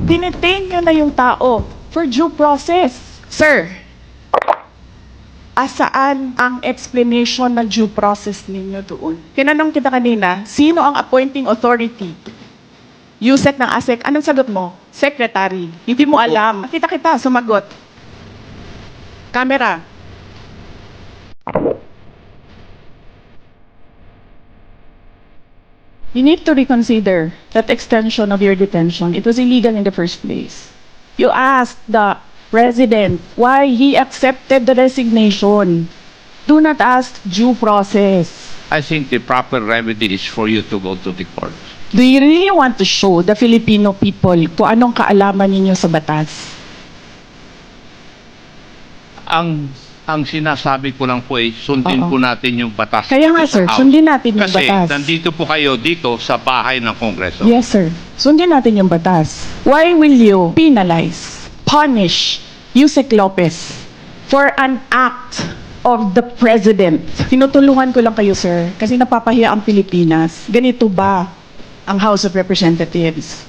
Dinetain nyo na yung tao for due process. Sir, asaan ang explanation ng due process ninyo doon? Tinanong kita kanina, sino ang appointing authority? USEC ng ASEC. Anong sagot mo? Secretary. Hindi mo alam. Kita, sumagot. Camera. You need to reconsider that extension of your detention. It was illegal in the first place. You asked the president why he accepted the resignation. Do not ask due process. I think the proper remedy is for you to go to the court. Do you really want to show the Filipino people kung anong kaalaman ninyo sa batas? Ang sinasabi ko lang po ay sundin Oo. po natin yung batas. Kaya nga, sir, sa House. sundin natin yung Kasi batas. nandito po kayo dito sa bahay ng Kongreso. Yes, sir. Sundin natin yung batas. Why will you penalize, punish Yusek Lopez for an act of the president? Tinutulungan ko lang kayo, sir, kasi napapahiya ang Pilipinas. Ganito ba ang House of Representatives?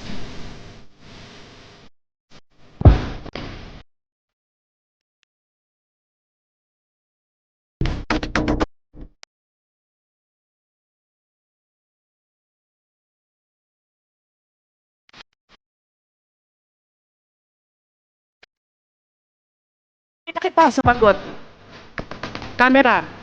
Kita, sumagot. Camera.